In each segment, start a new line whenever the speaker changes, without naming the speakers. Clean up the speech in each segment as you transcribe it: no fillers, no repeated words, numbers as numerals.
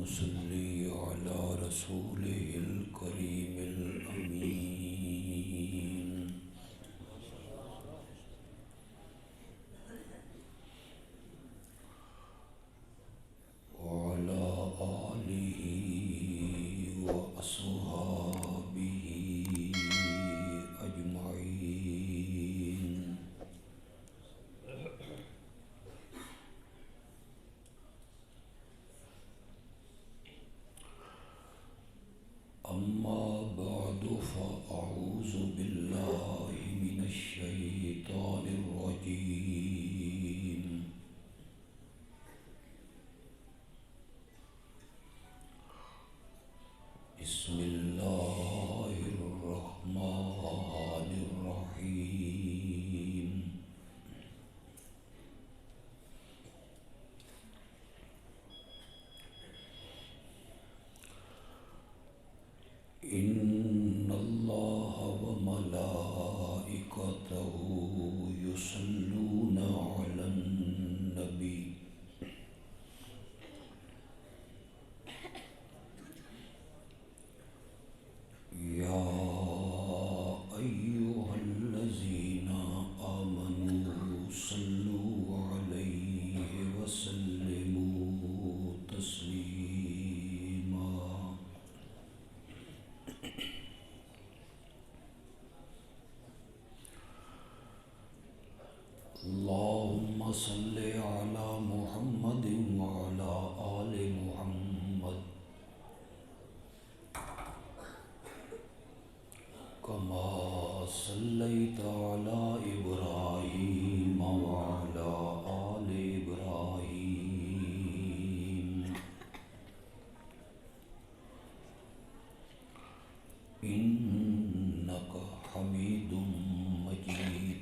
صل على رسوله الكريم الأمين وعلى آله وأصحابه أجمعين. أما بعد فأعوذ بالله من الشيطان الرجيم. بسم الله الرحمن الرحيم. إن الله وملائكته يصلون على النبي يا أيها الذين آمنوا صلوا عليه وسلموا تسليما. اللهم صل على محمد وعلى آل محمد كما صليت على إبراهيم وعلى آل إبراهيم إنك حميد مجيد.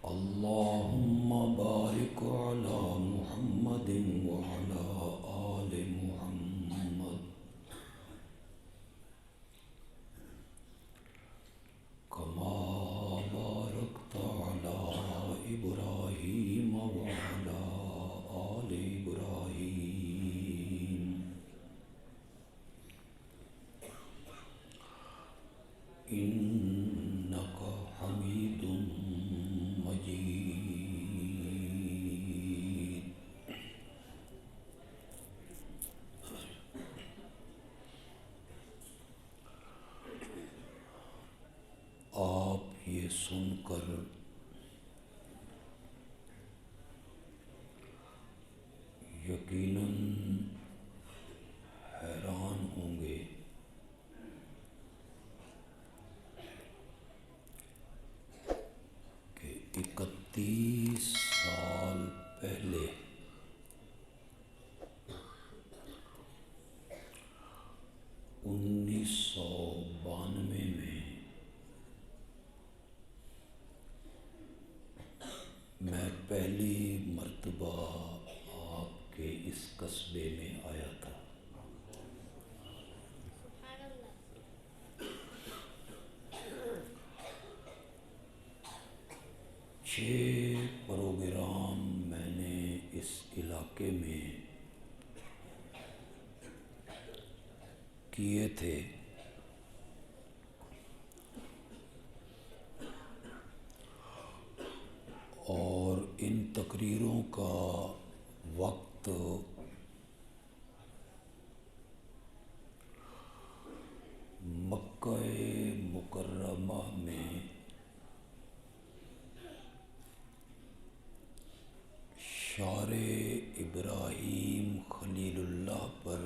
اللهم بارك على محمد وعلى آل محمد كما باركت على إبراهيم وعلى آل إبراهيم إنك حميد مجيد. آپ یہ سن کر یقیناً حیران ہوں گے کہ 31 سال پہلے انیس سو 92 میں پہلی مرتبہ آپ کے اس قصبے میں آیا تھا. چھ پروگرام میں نے اس علاقے میں کیے تھے. اور ان تقریروں کا وقت مکہ مکرمہ میں شعر ابراہیم خلیل اللہ پر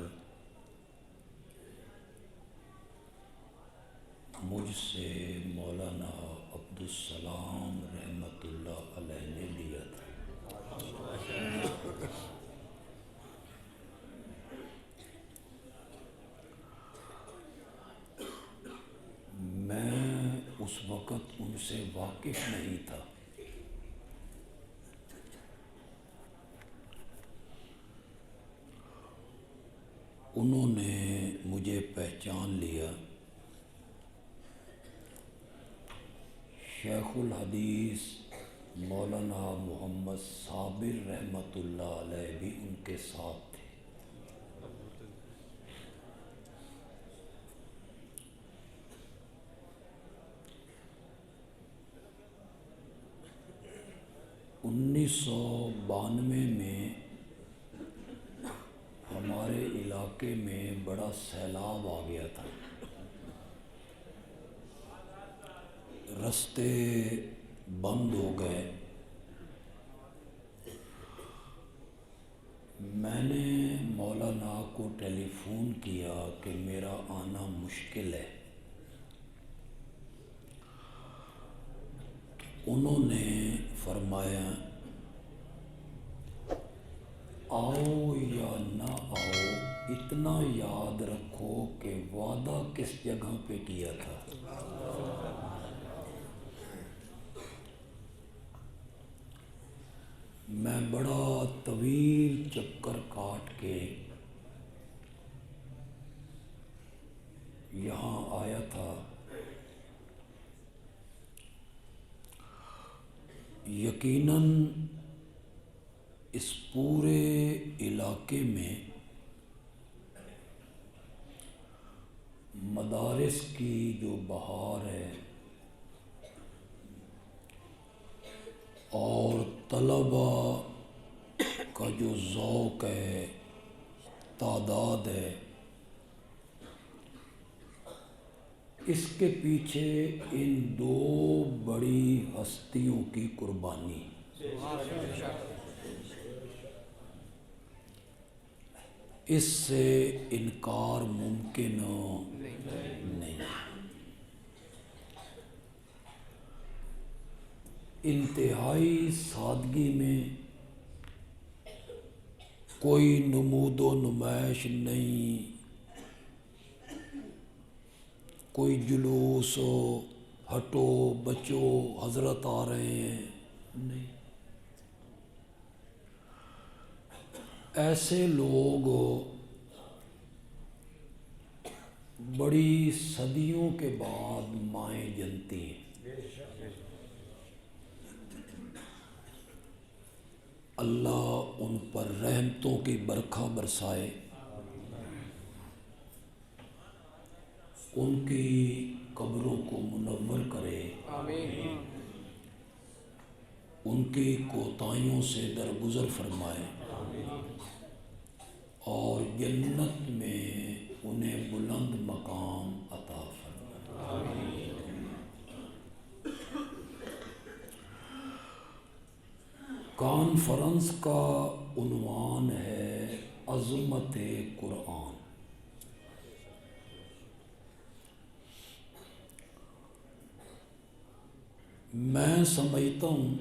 مجھ سے مولانا عبدالسلام رحمۃ اللہ علیہ نے لیا تھا. میں اس وقت ان سے واقف نہیں تھا. انہوں نے مجھے پہچان لیا. شیخ الحدیث مولانا محمد صابر رحمۃ اللہ علیہ بھی ان کے ساتھ تھے۔ 1992 میں ہمارے علاقے میں بڑا سیلاب آ گیا تھا، راستے بند ہو گئے۔ میں نے مولانا کو ٹیلی فون کیا کہ میرا آنا مشکل ہے۔ انہوں نے فرمایا آؤ یا نہ آؤ، اتنا یاد رکھو کہ وعدہ کس جگہ پہ کیا تھا۔ میں بڑا طویل چکر کاٹ کے یہاں آیا تھا۔ یقیناً اس پورے علاقے میں مدارس کی جو بہار ہے اور طلباء کا جو ذوق ہے، تعداد ہے، اس کے پیچھے ان دو بڑی ہستیوں کی قربانی، اس سے انکار ممکن نہیں۔ انتہائی سادگی میں، کوئی نمود و نمائش نہیں، کوئی جلوس ہو، ہٹو بچو حضرت آ رہے ہیں، نہیں۔ ایسے لوگ بڑی صدیوں کے بعد مائیں جنتی ہیں۔ اللہ ان پر رحمتوں کی برکھا برسائے، ان کی قبروں کو منور کرے، ان کی کوتاہیوں سے درگزر فرمائے اور جنت میں انہیں بلند مقام عطا فرمائے۔ کانفرنس کا عنوان ہے عظمت قرآن۔ میں سمجھتا ہوں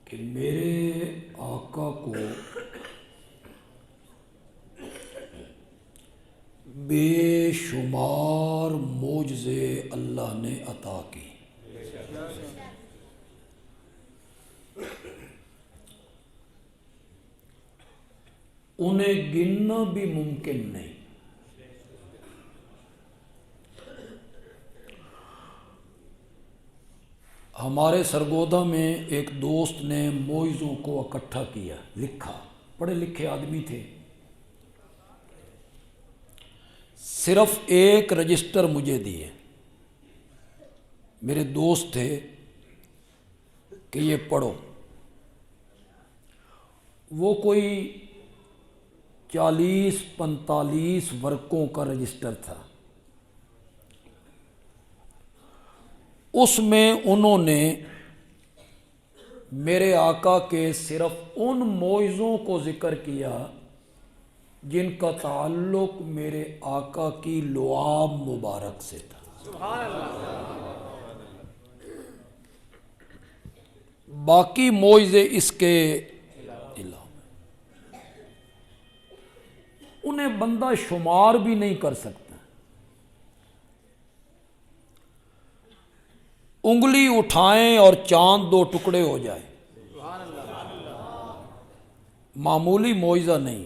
کہ میرے آقا کو بے شمار معجزے اللہ نے عطا کی۔ انہیں گننا بھی ممکن نہیں۔ ہمارے سرگودا میں ایک دوست نے معجزوں کو اکٹھا کیا، لکھا، پڑھے لکھے آدمی تھے، صرف ایک رجسٹر مجھے دیے، میرے دوست تھے کہ یہ پڑھو۔ وہ کوئی 40-45 ورقوں کا رجسٹر تھا۔ اس میں انہوں نے میرے آقا کے صرف ان معجزوں کو ذکر کیا جن کا تعلق میرے آقا کی لعاب مبارک سے تھا۔ سبحان اللہ۔ باقی معجزے اس کے علاوہ انہیں بندہ شمار بھی نہیں کر سکتا۔ انگلی اٹھائیں اور چاند 2 ٹکڑے ہو جائے، معمولی معجزہ نہیں۔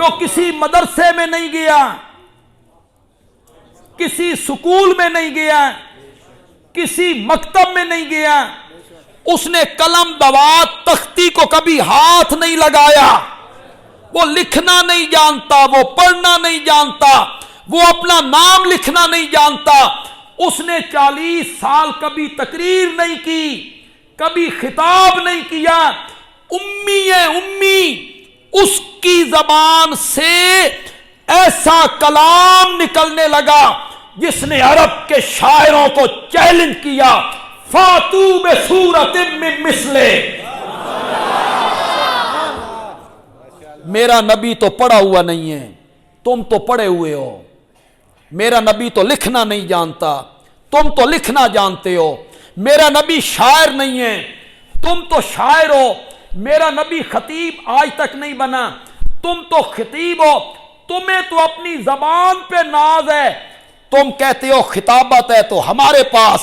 جو کسی مدرسے میں نہیں گیا, کسی سکول میں نہیں گیا, کسی مکتب میں نہیں گیا, اس نے قلم دوات تختی کو کبھی ہاتھ نہیں لگایا, وہ لکھنا نہیں جانتا, وہ پڑھنا نہیں جانتا, وہ اپنا نام لکھنا نہیں جانتا, اس نے 40 سال کبھی تقریر نہیں کی, کبھی خطاب نہیں کیا, امی ہے امی. اس کی زبان سے ایسا کلام نکلنے لگا جس نے عرب کے شاعروں کو چیلنج کیا, فاتو بسورۃ من مثلہ. میرا نبی تو پڑھا ہوا نہیں ہے, تم تو پڑھے ہوئے ہو. میرا نبی تو لکھنا نہیں جانتا, تم تو لکھنا جانتے ہو. میرا نبی شاعر نہیں ہے, تم تو شاعر ہو. میرا نبی خطیب آج تک نہیں بنا, تم تو خطیب ہو. تمہیں تو اپنی زبان پہ ناز ہے, تم کہتے ہو خطابت ہے تو ہمارے پاس,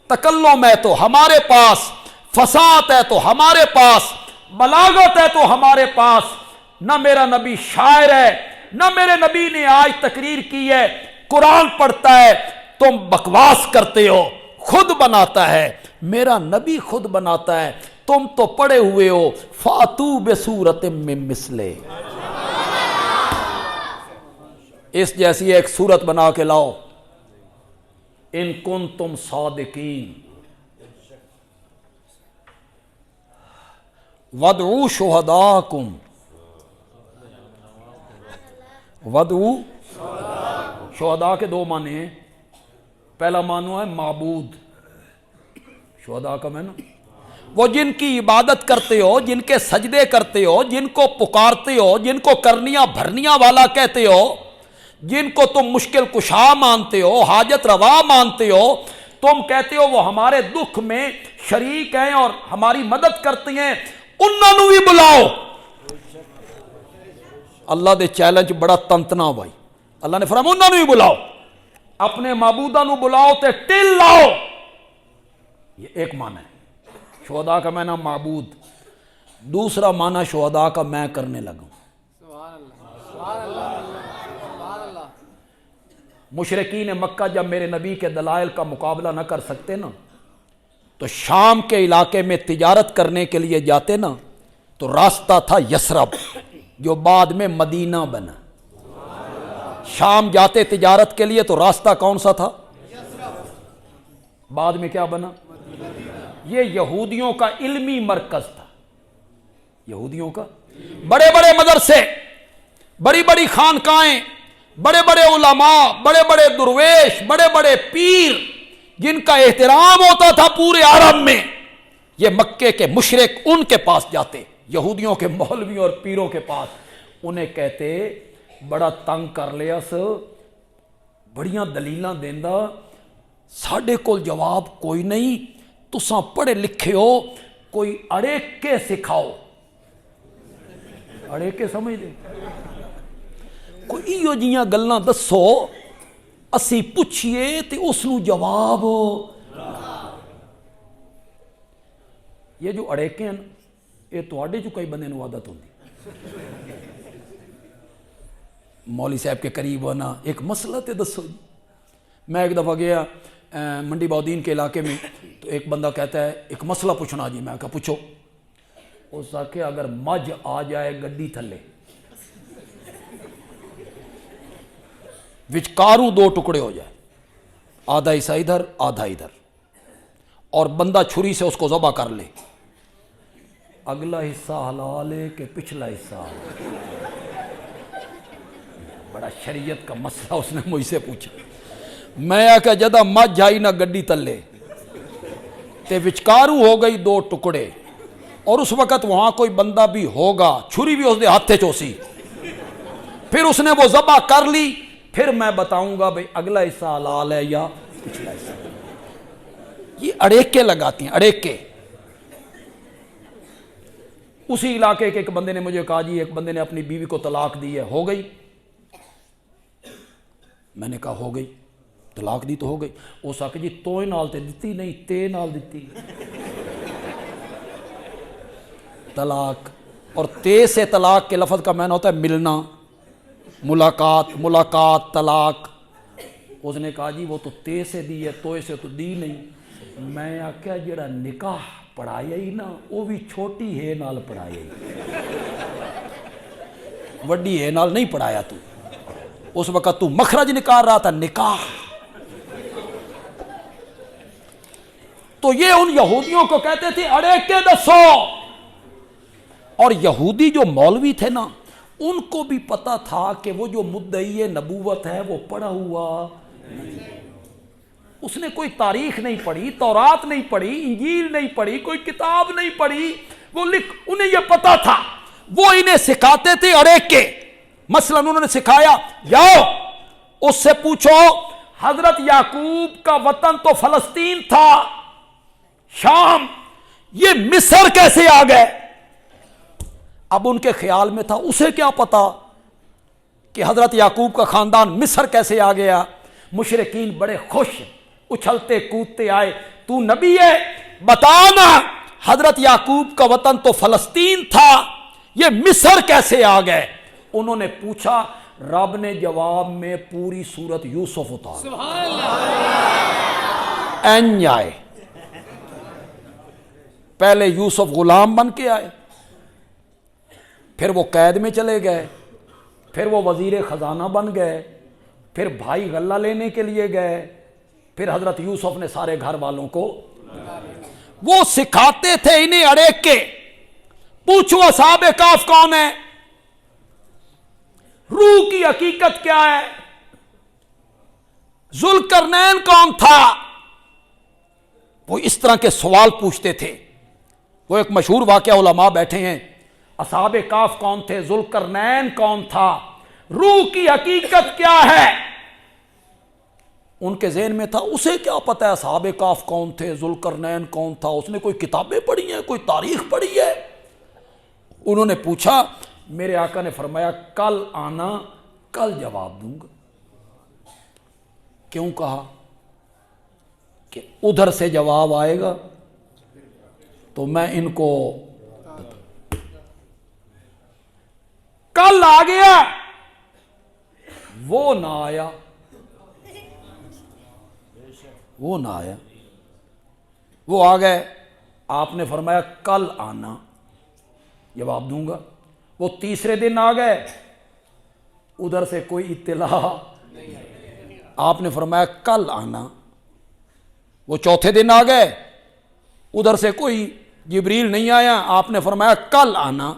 تکلم ہے تو ہمارے پاس, فصاحت ہے تو ہمارے پاس, بلاغت ہے تو ہمارے پاس. نہ میرا نبی شاعر ہے, نہ میرے نبی نے آج تقریر کی ہے. قرآن پڑھتا ہے, تم بکواس کرتے ہو. خود بناتا ہے, میرا نبی خود بناتا ہے, تم تو پڑے ہوئے ہو. فاتو بسورۃ من مثلہ. اس جیسی ایک صورت بنا کے لاؤ. ان کنتم صادقین. وادعوا شہداءکم. وادعوا, شہداء کے 2 معنی ہیں. پہلا معنی ہے معبود. شہداء کا معنی وہ جن کی عبادت کرتے ہو, جن کے سجدے کرتے ہو, جن کو پکارتے ہو, جن کو کرنیاں بھرنیاں والا کہتے ہو, جن کو تم مشکل کشا مانتے ہو, حاجت روا مانتے ہو. تم کہتے ہو وہ ہمارے دکھ میں شریک ہیں اور ہماری مدد کرتے ہیں, انہوں نے بھی بلاؤ. اللہ دے چیلنج بڑا تنتنا بھائی. اللہ نے فرمایا انہوں نے بھی بلاؤ, اپنے معبودہ نو بلاؤ تے ٹل لاؤ. یہ ایک معنی ہے شہداء کا معنی معبود. دوسرا معنی شہداء کا میں کرنے لگا. مشرکین مکہ جب میرے نبی کے دلائل کا مقابلہ نہ کر سکتے نا, تو شام کے علاقے میں تجارت کرنے کے لیے جاتے نا, تو راستہ تھا یثرب جو بعد میں مدینہ بنا. شام جاتے تجارت کے لیے تو راستہ کون سا تھا؟ بعد میں کیا بنا؟ یہ یہودیوں کا علمی مرکز تھا. یہودیوں کا بڑے بڑے مدرسے, بڑی بڑی خانقاہیں, بڑے بڑے علماء, بڑے بڑے درویش, بڑے بڑے پیر, جن کا احترام ہوتا تھا پورے عرب میں. یہ مکے کے مشرک ان کے پاس جاتے, یہودیوں کے مولویوں اور پیروں کے پاس. انہیں کہتے بڑا تنگ کر لیا بڑیاں دلیلاں دیندا, ساڈے کول جواب کوئی نہیں, تساں پڑھے لکھے ہو, کوئی اڑیکے سکھاؤ. اڑیکے سمجھ دے, کوئی ایو جیاں گلاں دسو اسی پوچھئے تے اس نو جواب. یہ جو اڑیکے ہیں یہ تواڈے جو کئی بندے نو عادت ہوندی. مولوی صاحب کے قریب ہونا, ایک مسئلہ تے دسو جی. میں ایک دفعہ گیا منڈی بودین کے علاقے میں, تو ایک بندہ کہتا ہے ایک مسئلہ پوچھنا جی. میں کہا پوچھو. اس آکے اگر مجھ آ جائے گڈی تھلے, وچکاروں 2 ٹکڑے ہو جائے, آدھا حصہ ادھر آدھا ادھر, اور بندہ چھری سے اس کو ذبح کر لے, اگلا حصہ حلال ہے کہ پچھلا حصہ؟ بڑا شریعت کا مسئلہ اس نے مجھ سے پوچھا. میں آکھا جدہ مجھ آئی نہ گڈی تلے تے وچکاروں ہو گئی 2 ٹکڑے, اور اس وقت وہاں کوئی بندہ بھی ہوگا, چھری بھی اس دے ہاتھے چوسی, پھر اس نے وہ ذبح کر لی, پھر میں بتاؤں گا بھئی اگلا حصہ حلال ہے یا پچھلا حصہ. یہ اڑیکے لگاتی ہیں, اڑیکے. اسی علاقے کے ایک بندے نے مجھے کہا جی ایک بندے نے اپنی بیوی کو طلاق دی ہے, ہو گئی؟ میں نے کہا ہو گئی. طلاق دی تو ہو گئی. اس آکے جی توئے نال تے دتی نہیں, تے نال دتی. طلاق اور تے سے طلاق کے لفظ کا معنی ہوتا ہے ملنا، ملاقات طلاق. اس نے کہا جی وہ تو تے سے دی ہے، توئے سے تو دی نہیں. میں آخیا جڑا نکاح پڑھایا ہی نا وہ بھی چھوٹی ہے نال پڑھایا ہی، وڈی ہے نال نہیں پڑھایا. تو اس وقت تو مخرج نکال رہا تھا، نکاح. تو یہ ان یہودیوں کو کہتے تھے اڑے کے دسو. اور یہودی جو مولوی تھے نا ان کو بھی پتا تھا کہ وہ جو مدعی نبوت ہے وہ پڑھا ہوا، اس نے کوئی تاریخ نہیں پڑھی، تورات نہیں پڑھی، انجیل نہیں پڑھی، کوئی کتاب نہیں پڑھی. وہ انہیں یہ پتا تھا. وہ انہیں سکھاتے تھے اڑے کے. مثلا انہوں نے سکھایا جاؤ اس سے پوچھو حضرت یعقوب کا وطن تو فلسطین تھا، شام، یہ مصر کیسے آ گئے؟ اب ان کے خیال میں تھا اسے کیا پتا کہ حضرت یعقوب کا خاندان مصر کیسے آ گیا. مشرکین بڑے خوش اچھلتے کودتے آئے، تو نبی ہے بتانا حضرت یعقوب کا وطن تو فلسطین تھا، یہ مصر کیسے آ گئے؟ انہوں نے پوچھا، رب نے جواب میں پوری سورت یوسف اتار. این آئے. پہلے یوسف غلام بن کے آئے، پھر وہ قید میں چلے گئے، پھر وہ وزیر خزانہ بن گئے، پھر بھائی غلہ لینے کے لیے گئے، پھر حضرت یوسف نے سارے گھر والوں کو. وہ سکھاتے تھے انہیں اڑے کے. پوچھو اصحاب کہف کون ہے، روح کی حقیقت کیا ہے، ذوالقرنین کون تھا. وہ اس طرح کے سوال پوچھتے تھے. وہ ایک مشہور واقعہ علماء بیٹھے ہیں، اصحاب کہف کون تھے، ذوالقرنین کون تھا، روح کی حقیقت کیا ہے. ان کے ذہن میں تھا اسے کیا پتا ہے اصحاب کہف کون تھے، ذوالقرنین کون تھا، اس نے کوئی کتابیں پڑھی ہیں، کوئی تاریخ پڑھی ہے. انہوں نے پوچھا، میرے آقا نے فرمایا کل آنا، کل جواب دوں گا. کیوں کہا؟ کہ ادھر سے جواب آئے گا تو میں ان کو کل آ گیا، وہ نہ آیا، وہ نہ آیا، وہ آ گئے. آپ نے فرمایا کل آنا، جواب دوں گا. وہ تیسرے دن آ گئے، ادھر سے کوئی اطلاع. آپ نے فرمایا کل آنا. وہ چوتھے دن آ گئے، ادھر سے کوئی جبریل نہیں آیا. آپ نے فرمایا کل آنا.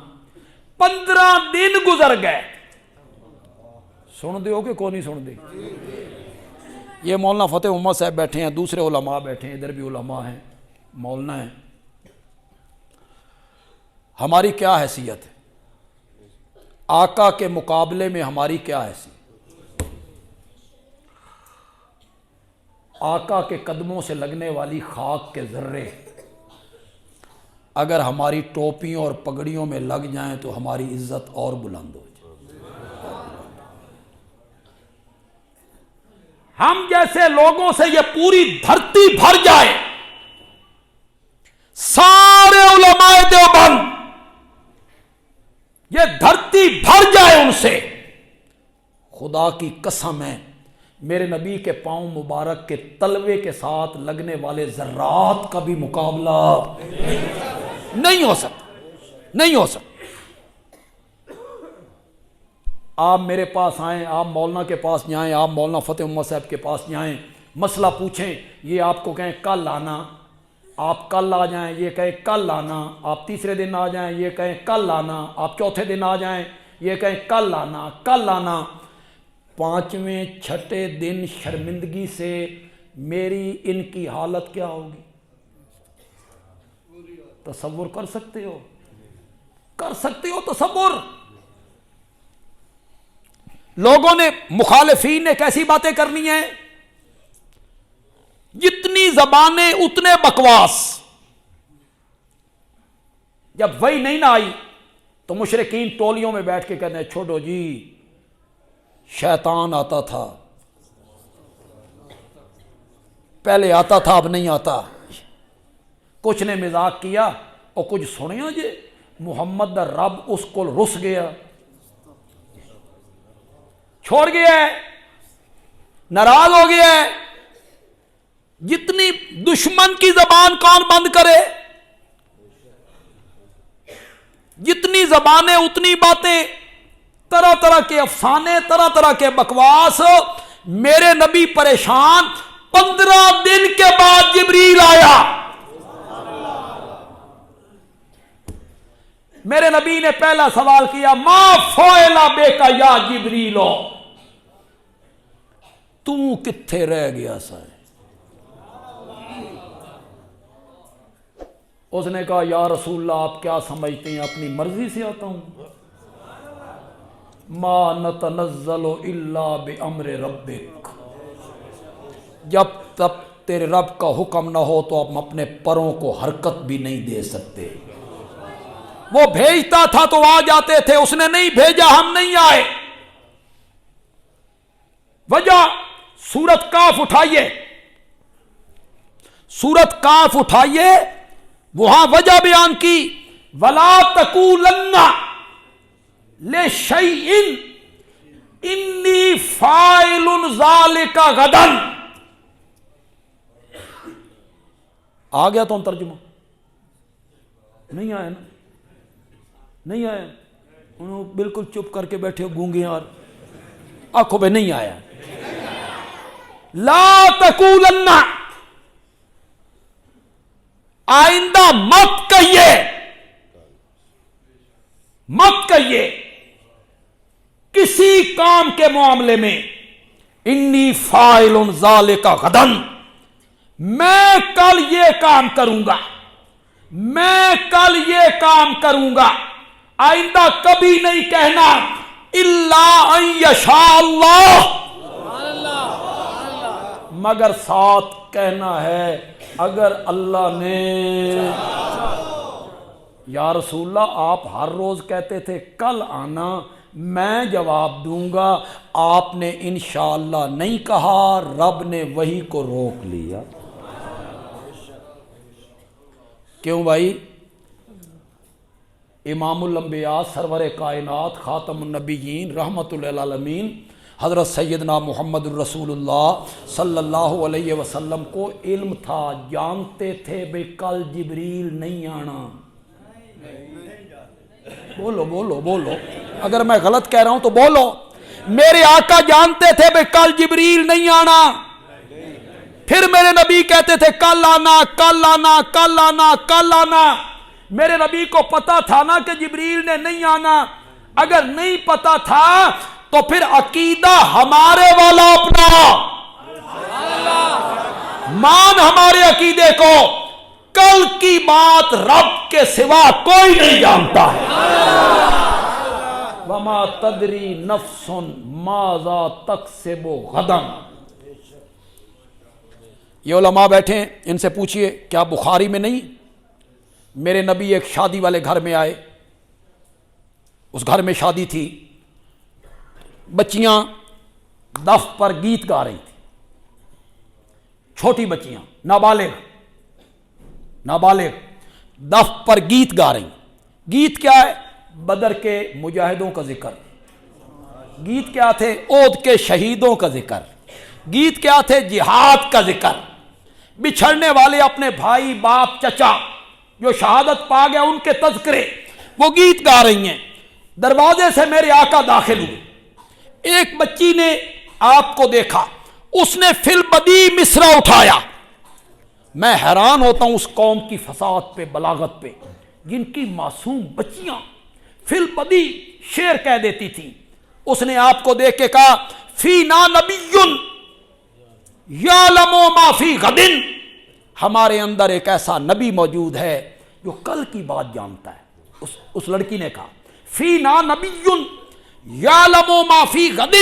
15 دن گزر گئے. سن دے ہو کہ کون نہیں سن دے؟ یہ مولانا فتح محمد صاحب بیٹھے ہیں، دوسرے علماء بیٹھے ہیں، ادھر بھی علماء ہیں، مولانا ہیں. ہماری کیا حیثیت ہے؟ آقا کے مقابلے میں ہماری کیا حیثیت؟ آقا کے قدموں سے لگنے والی خاک کے ذرے اگر ہماری ٹوپیوں اور پگڑیوں میں لگ جائیں تو ہماری عزت اور بلند ہو جائے. ہم جیسے لوگوں سے یہ پوری دھرتی بھر جائے، سارے علماء دیوبند یہ دھرتی بھر جائے ان سے، خدا کی قسم ہے میرے نبی کے پاؤں مبارک کے تلوے کے ساتھ لگنے والے ذرات کا بھی مقابلہ نہیں ہو سکتا، نہیں ہو سکتا. آپ میرے پاس آئیں، آپ مولانا کے پاس جائیں، آپ مولانا فتح محمد صاحب کے پاس جائیں، مسئلہ پوچھیں، یہ آپ کو کہیں کل آنا، آپ کل آ جائیں، یہ کہیں کل آنا، آپ تیسرے دن آ جائیں، یہ کہیں کل آنا، آپ چوتھے دن آ جائیں، یہ کہیں کل آنا، کل آنا. 5ویں 6ٹھے دن شرمندگی سے میری ان کی حالت کیا ہوگی؟ تصور کر سکتے ہو؟ کر سکتے ہو تصور؟ لوگوں نے، مخالفین نے کیسی باتیں کرنی ہیں، جتنی زبانیں اتنے بکواس. جب وہی نہیں نہ آئی تو مشرکین ٹولیوں میں بیٹھ کے کہتے ہیں چھوڑو جی، شیطان آتا تھا، پہلے آتا تھا اب نہیں آتا. کچھ نے مذاق کیا اور کچھ سنیا جے محمد دا رب اس کو رس گیا، چھوڑ گیا ہے، ناراض ہو گیا ہے۔ جتنی دشمن کی زبان کون بند کرے؟ جتنی زبانیں اتنی باتیں، طرح طرح کے افسانے، طرح طرح کے بکواس۔ میرے نبی پریشان، 15 دن کے بعد جبریل آیا۔ میرے نبی نے پہلا سوال کیا، ما فعل بک یا جبریل، تو کتھے رہ گیا سا؟ اس نے کہا یا رسول اللہ آپ کیا سمجھتے ہیں اپنی مرضی سے آتا ہوں؟ ما نتنزل الا بامر ربک، جب تک تیرے رب کا حکم نہ ہو تو ہم اپنے پروں کو حرکت بھی نہیں دے سکتے۔ وہ بھیجتا تھا تو آ جاتے تھے، اس نے نہیں بھیجا ہم نہیں آئے۔ وجہ سورت کاف اٹھائیے، سورت کاف اٹھائیے، وہاں وجہ بیان کی، وَلَا تَقُولَنَّ لِشَيْءٍ إِنِّي فَاعِلٌ ذَلِكَ غَدًا۔ آ گیا تو ترجمہ؟ نہیں آیا نا؟ نہیں آیا؟ انہوں بالکل چپ کر کے بیٹھے گونگے یار، آنکھوں پہ نہیں آیا۔ لا تقولن، آئندہ مت کہیے، مت کہیے کسی کام کے معاملے میں، انی فاعل ذالک غدا، میں کل یہ کام کروں گا، میں کل یہ کام کروں گا۔ آئندہ کبھی نہیں کہنا الا ان یشاء اللہ، مگر ساتھ کہنا ہے اگر اللہ نے۔ یا رسول اللہ آپ ہر روز کہتے تھے کل آنا، میں جواب دوں گا، آپ نے انشاءاللہ نہیں کہا، رب نے وحی کو روک لیا۔ کیوں بھائی؟ امام الانبیاء، سرور کائنات، خاتم النبیین، رحمت للعالمین، حضرت سیدنا محمد الرسول اللہ صلی اللہ علیہ وسلم کو علم تھا، جانتے تھے بھئی کل جبریل نہیں آنا۔ بولو بولو بولو، اگر میں غلط کہہ رہا ہوں تو بولو۔ میرے آقا جانتے تھے بھئی کل جبریل نہیں آنا، پھر میرے نبی کہتے تھے کل آنا، کل آنا، کل آنا، کل آنا۔ میرے نبی کو پتا تھا نا کہ جبریل نے نہیں آنا۔ اگر نہیں پتا تھا تو پھر عقیدہ ہمارے والا اپنا، مان ہمارے عقیدے کو، کل کی بات رب کے سوا کوئی نہیں جانتا ہے۔ وما تدری نفس ماذا تکسب غدا۔ یہ علماء بیٹھے ہیں، ان سے پوچھئے کیا بخاری میں نہیں؟ میرے نبی ایک شادی والے گھر میں آئے، اس گھر میں شادی تھی، بچیاں دف پر گیت گا رہی تھی، چھوٹی بچیاں، نابالغ دف پر گیت گا رہی۔ گیت کیا ہے؟ بدر کے مجاہدوں کا ذکر۔ گیت کیا تھے؟ احد کے شہیدوں کا ذکر۔ گیت کیا تھے؟ جہاد کا ذکر۔ بچھڑنے والے اپنے بھائی، باپ، چچا جو شہادت پا گئے ان کے تذکرے، وہ گیت گا رہی ہیں۔ دروازے سے میرے آقا داخل ہوئے، ایک بچی نے آپ کو دیکھا، اس نے فی البدی مصرع اٹھایا۔ میں حیران ہوتا ہوں اس قوم کی فصاحت پہ، بلاغت پہ، جن کی معصوم بچیاں فی البدی شعر کہہ دیتی تھی۔ اس نے آپ کو دیکھ کے کہا فینا نبی یعلم ما فی غد، ہمارے اندر ایک ایسا نبی موجود ہے جو کل کی بات جانتا ہے۔ اس لڑکی نے کہا فینا نبی یعلم ما فی غد،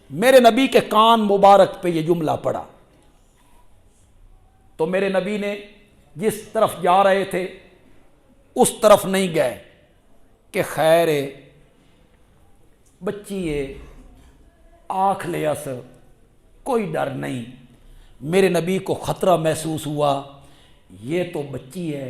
میرے نبی کے کان مبارک پہ یہ جملہ پڑا تو میرے نبی نے جس طرف جا رہے تھے اس طرف نہیں گئے کہ خیر بچی ہے، آنکھ لے اس، کوئی ڈر نہیں۔ میرے نبی کو خطرہ محسوس ہوا، یہ تو بچی ہے،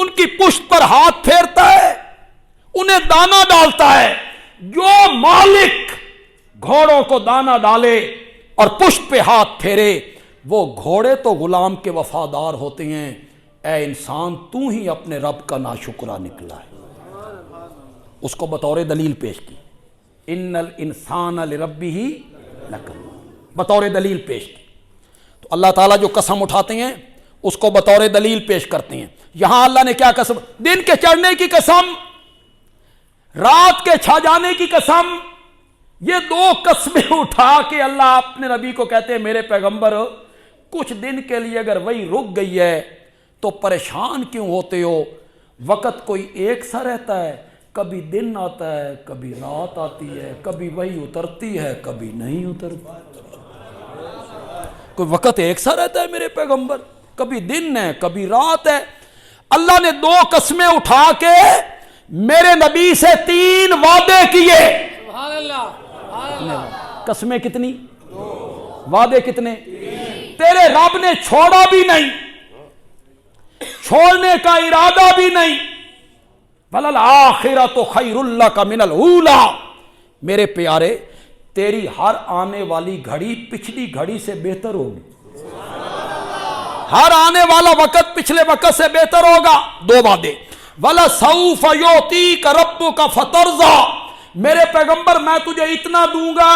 ان کی پشت پر ہاتھ پھیرتا ہے, انہیں دانا ڈالتا ہے. جو مالک گھوڑوں کو دانا ڈالے اور پشت پہ ہاتھ پھیرے, وہ گھوڑے تو غلام کے وفادار ہوتے ہیں. اے انسان, تو ہی اپنے رب کا ناشکرا نکلا ہے. اس کو بطور دلیل پیش کی, ان الانسان لربہ لکنود, بطور دلیل پیش کی. تو اللہ تعالیٰ جو قسم اٹھاتے ہیں اس کو بطور دلیل پیش کرتے ہیں. یہاں اللہ نے کیا قسم, دن کے چڑھنے کی قسم, رات کے چھا جانے کی قسم, یہ دو قسمیں اٹھا کے اللہ اپنے نبی کو کہتے ہیں میرے پیغمبر کچھ دن کے لیے اگر وہی رک گئی ہے تو پریشان کیوں ہوتے ہو؟ وقت کوئی ایک سا رہتا ہے, کبھی دن آتا ہے, کبھی رات آتی ہے, کبھی وہی اترتی ہے, کبھی نہیں اترتی. کوئی وقت ایک سا رہتا ہے میرے پیغمبر؟ کبھی دن ہے, کبھی رات ہے. اللہ نے دو قسمیں اٹھا کے میرے نبی سے 3 وعدے کیے.
سبحان اللہ.
قسمیں کتنی, وعدے کتنے؟ تیرے رب نے چھوڑا بھی نہیں, چھوڑنے کا ارادہ بھی نہیں. وَلَلْآخِرَةُ خَيْرٌ لَكَ مِنَ الْأُولَىٰ. میرے پیارے, تیری ہر آنے والی گھڑی پچھلی گھڑی سے بہتر ہوگی. ہر آنے والا وقت پچھلے وقت سے بہتر ہوگا. 2 وعدے. وَلَسَوْفَ يُعْطِيكَ رَبُّكَ فَتَرْضَىٰ. میرے پیغمبر میں تجھے اتنا دوں گا,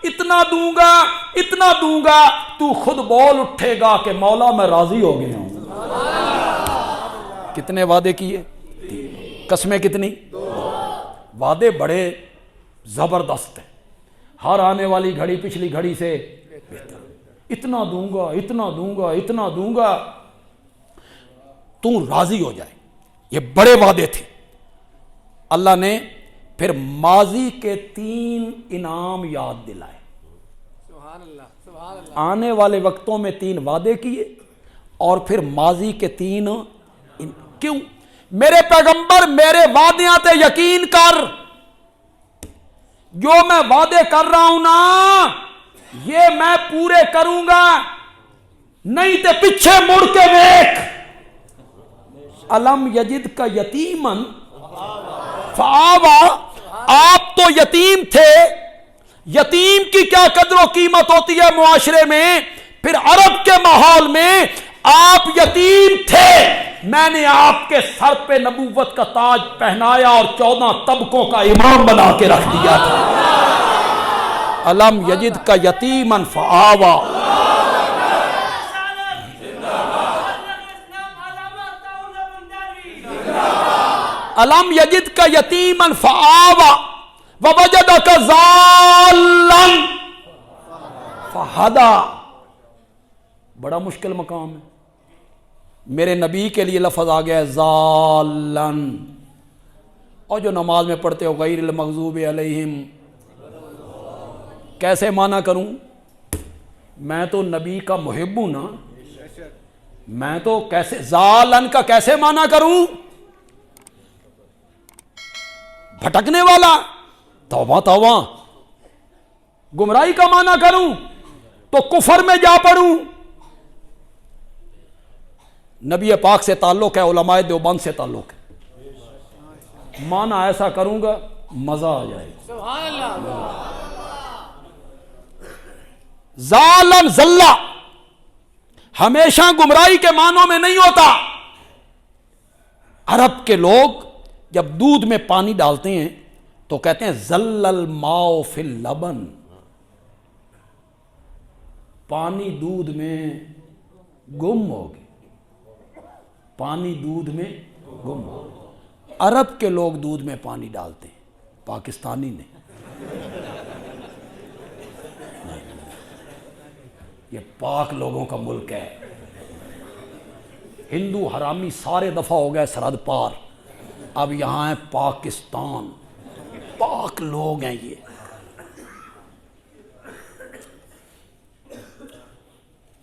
اتنا دوں گا, اتنا دوں گا, تو خود بول اٹھے گا کہ مولا میں راضی ہو گیا ہوں. کتنے وعدے کیے؟ قسمیں کتنی؟ وعدے بڑے زبردست ہیں. ہر آنے والی گھڑی پچھلی گھڑی سے بہتر. اتنا دوں گا, اتنا دوں گا, اتنا دوں گا, تو راضی ہو جائے. یہ بڑے وعدے تھے. اللہ نے پھر ماضی کے 3 انعام یاد دلائے.
سبحان اللہ. سبحان اللہ.
آنے والے وقتوں میں 3 وعدے کیے اور پھر ماضی کے 3 کیوں؟ میرے پیغمبر میرے وعدیاں تے یقین کر. جو میں وعدے کر رہا ہوں نا یہ میں پورے کروں گا, نہیں تے پیچھے مڑ کے دیکھ. الم یجد کا یتیمن فآوا. آپ تو یتیم تھے. یتیم کی کیا قدر و قیمت ہوتی ہے معاشرے میں. پھر عرب کے ماحول میں آپ یتیم تھے, میں نے آپ کے سر پہ نبوت کا تاج پہنایا اور 14 طبقوں کا امام بنا کے رکھ دیا تھا. الم یجد کا یتیمن فآوا. الم یجد کا یتیمن فآوا ووجدک ضالا فہدا. بڑا مشکل مقام ہے. میرے نبی کے لیے لفظ آ گیا ہے ضالن. اور جو نماز میں پڑھتے ہو غیر المغضوب علیہم, کیسے معنی کروں؟ میں تو نبی کا محب ہوں نا, میں تو کیسے ضالن کا کیسے معنی کروں؟ بھٹکنے والا, توبہ توبہ. گمراہی کا معنی کروں تو کفر میں جا پڑوں. نبی پاک سے تعلق ہے, علماء دیوبند سے تعلق ہے. معنی ایسا کروں گا مزہ آ جائے گا.
سبحان اللہ.
ظالم ذلہ ہمیشہ گمراہی کے معنوں میں نہیں ہوتا. عرب کے لوگ جب دودھ میں پانی ڈالتے ہیں تو کہتے ہیں ذل الماء فی اللبن. پانی دودھ میں گم ہو گیا, پانی دودھ میں گم ہو گیا. عرب کے لوگ دودھ میں پانی ڈالتے ہیں, پاکستانی نہیں. یہ پاک لوگوں کا ملک ہے. ہندو حرامی سارے دفعہ ہو گئے سرحد پار, اب یہاں ہے پاکستان. پاک لوگ ہیں یہ.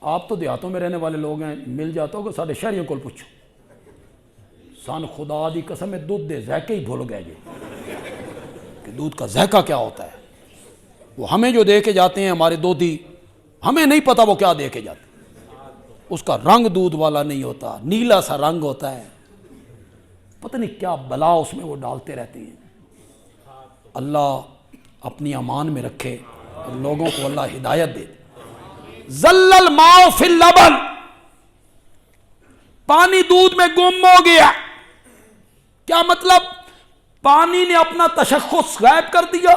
آپ تو دیہاتوں میں رہنے والے لوگ ہیں, مل جاتا ہو کہ سارے شہریوں کو پوچھو, سان خدا دی قسم ہے دودھ دے ذائقے ہی بھول گئے یہ کہ دودھ کا ذائقہ کیا ہوتا ہے. وہ ہمیں جو دے کے جاتے ہیں ہمارے دودھی, ہمیں نہیں پتا وہ کیا دے کے جاتے. اس کا رنگ دودھ والا نہیں ہوتا, نیلا سا رنگ ہوتا ہے. پتہ نہیں کیا بلا اس میں وہ ڈالتے رہتے ہیں. اللہ اپنی امان میں رکھے اور لوگوں کو اللہ ہدایت دے. ظل الماء فی اللبن، پانی دودھ میں گم ہو گیا. کیا مطلب؟ پانی نے اپنا تشخص غائب کر دیا،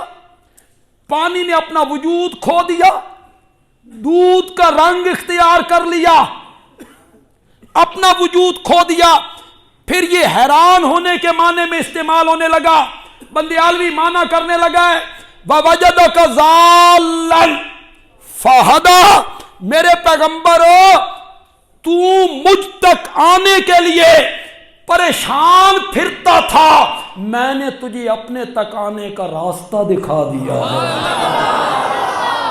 پانی نے اپنا وجود کھو دیا، دودھ کا رنگ اختیار کر لیا، اپنا وجود کھو دیا. پھر یہ حیران ہونے کے معنی میں استعمال ہونے لگا، بندیالوی معنی کرنے لگا ہے وَوَجَدَكَ ضَالًّا فَهَدَىٰ. میرے پیغمبر تو مجھ تک آنے کے لیے پریشان پھرتا تھا، میں نے تجھے اپنے تک آنے کا راستہ دکھا دیا.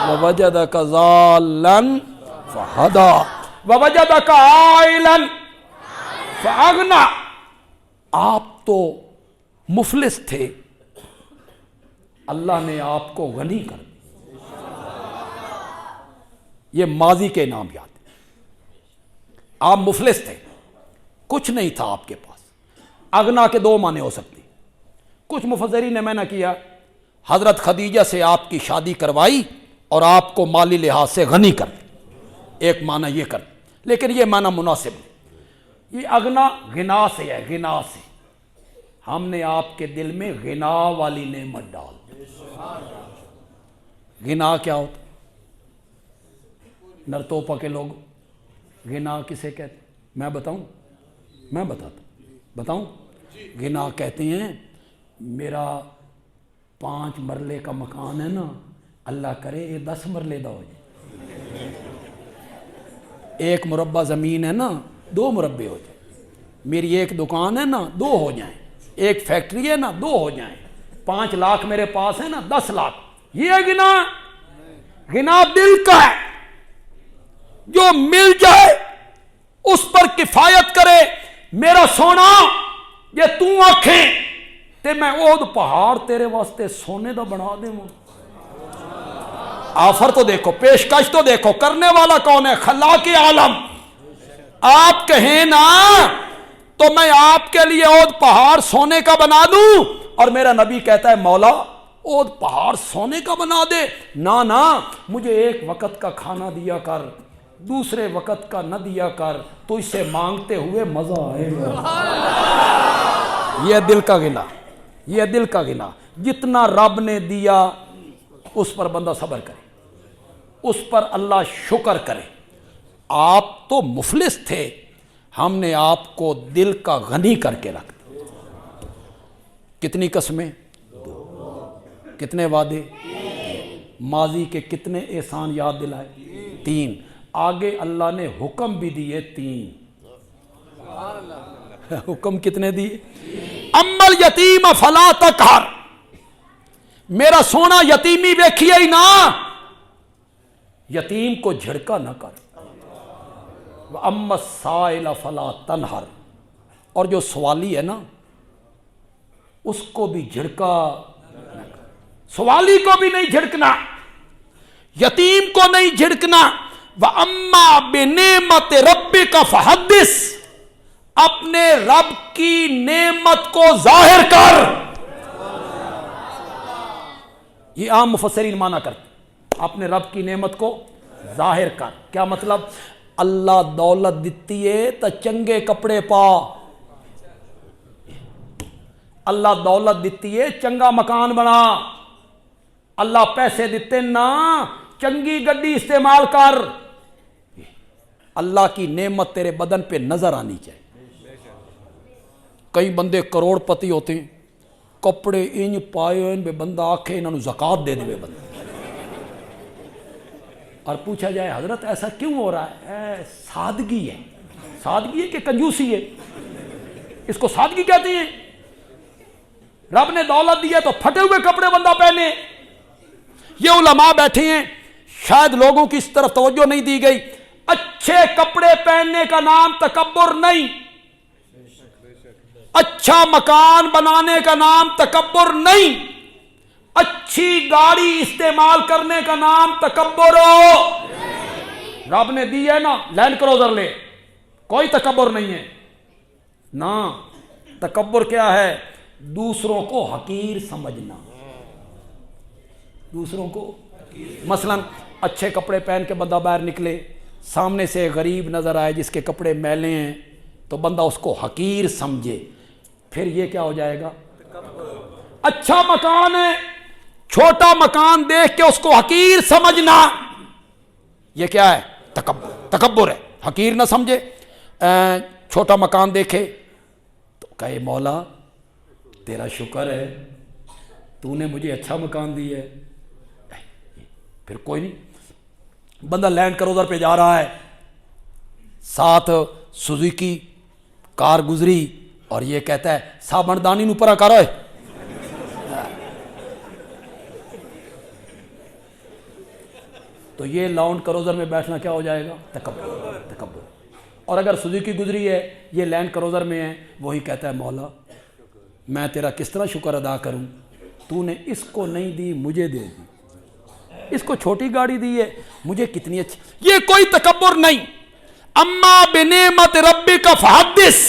وَوَجَدَكَ ضَالًّا فَهَدَىٰ وَوَجَدَكَ عَائِلًا فَأَغْنَىٰ. آپ تو مفلس تھے، اللہ نے آپ کو غنی کر دیا. یہ ماضی کے نام یاد ہے. آپ مفلس تھے، کچھ نہیں تھا آپ کے پاس. اغنا کے دو معنی ہو سکتے. کچھ مفسرین نے میں نے کیا حضرت خدیجہ سے آپ کی شادی کروائی اور آپ کو مالی لحاظ سے غنی کر دی، ایک معنی یہ کر. لیکن یہ معنی مناسب نہیں. یہ اغنا غنا سے ہے، غنا سے. ہم نے آپ کے دل میں غنا والی نعمت ڈال دی. غنا کیا ہوتا؟ نرتوپا کے لوگ غنا کسے کہتے؟ میں بتاؤں غنا کہتے ہیں میرا 5 مرلے کا مکان ہے نا، اللہ کرے یہ 10 مرلے دا ہو جائے. 1 مربع زمین ہے نا 2 مربع ہو جائے. میری 1 دکان ہے نا 2 ہو جائیں. 1 فیکٹری ہے نا 2 ہو جائیں. 5 لاکھ میرے پاس ہے نا 10 لاکھ. یہ غنا. غنا دل کا ہے، جو مل جائے اس پر کفایت کرے. میرا سونا یہ تو آنکھیں تے میں اود پہاڑ تیرے واسطے سونے دا بنا دے. آفر تو دیکھو، پیشکش تو دیکھو، کرنے والا کون ہے؟ خلاق عالم. آپ کہیں نا تو میں آپ کے لیے اود پہاڑ سونے کا بنا دوں، اور میرا نبی کہتا ہے مولا اود پہاڑ سونے کا بنا دے. نا مجھے 1 وقت کا کھانا دیا کر، دوسرے وقت کا نہ دیا کر، تو اس سے مانگتے ہوئے مزہ آئے گا. یہ دل کا غنا، یہ دل کا غنا. جتنا رب نے دیا اس پر بندہ صبر کرے، اس پر اللہ شکر کرے. آپ تو مفلس تھے، ہم نے آپ کو دل کا غنی کر کے رکھ دیا. کتنی قسمیں؟ 2. کتنے وعدے؟ 3. ماضی کے کتنے احسان یاد دلائے؟ 3. آگے اللہ نے حکم بھی دیے 3. حکم کتنے دیے؟ امل یتیم فلا تقہر. میرا سونا یتیمی ویکھیے ہی نا، یتیم کو جھڑکا نہ کر. وَأَمَّا السَّائِلَ فَلَا تَنْهَرْ. اور جو سوالی ہے نا اس کو بھی جھڑکا نہ کر. سوالی کو بھی نہیں جھڑکنا، یتیم کو نہیں جھڑکنا. وَأَمَّا بِنِعْمَتِ رَبِّكَ فَحَدِّثْ. اپنے رب کی نعمت کو ظاہر کر. یہ عام مفسرین معنی کرتے، اپنے رب کی نعمت کو ظاہر کر. کیا مطلب؟ اللہ دولت دیتی ہے تو چنگے کپڑے پا. اللہ دولت دیتی ہے چنگا مکان بنا. اللہ پیسے دیتے نا چنگی گڈی استعمال کر. اللہ کی نعمت تیرے بدن پہ نظر آنی چاہیے. کئی بندے کروڑ پتی ہوتے ہیں، کپڑے انج پائے ہوئے بے بندہ آکھے انہوں نے زکوٰۃ دے دے بندہ. اور پوچھا جائے حضرت ایسا کیوں ہو رہا ہے؟ سادگی ہے. سادگی ہے کہ کنجوسی ہے؟ اس کو سادگی کہتے ہیں. رب نے دولت دی ہے تو پھٹے ہوئے کپڑے بندہ پہنے. یہ علماء بیٹھے ہیں، شاید لوگوں کی اس طرف توجہ نہیں دی گئی. اچھے کپڑے پہننے کا نام تکبر نہیں، اچھا مکان بنانے کا نام تکبر نہیں، اچھی گاڑی استعمال کرنے کا نام تکبر ہو. رب نے دی ہے نا لینڈ کروزر لے، کوئی تکبر نہیں ہے نا. تکبر کیا ہے؟ دوسروں کو حقیر سمجھنا. دوسروں کو مثلا اچھے کپڑے پہن کے بندہ باہر نکلے, سامنے سے غریب نظر آئے جس کے کپڑے میلے ہیں تو بندہ اس کو حقیر سمجھے, پھر یہ کیا ہو جائے گا؟ اچھا مکان ہے, چھوٹا مکان دیکھ کے اس کو حقیر سمجھنا, یہ کیا ہے؟ تکبر ہے. حقیر نہ سمجھے, چھوٹا مکان دیکھے تو کہے مولا تیرا شکر ہے, تو نے مجھے اچھا مکان دی ہے. پھر کوئی نہیں, بندہ لینڈ کروزر پہ جا رہا ہے, ساتھ سوزوکی کار گزری اور یہ کہتا ہے سابندانی نو پرا کرو. تو یہ لینڈ کروزر میں بیٹھنا کیا ہو جائے گا؟ تکبر. اور اگر سوزوکی گزری ہے, یہ لینڈ کروزر میں ہے, وہی کہتا ہے مولا میں تیرا کس طرح شکر ادا کروں, تو نے اس کو نہیں دی مجھے دے دی, اس کو چھوٹی گاڑی دی ہے مجھے کتنی اچھی. یہ کوئی تکبر نہیں. اما بنعمت ربک فحدث,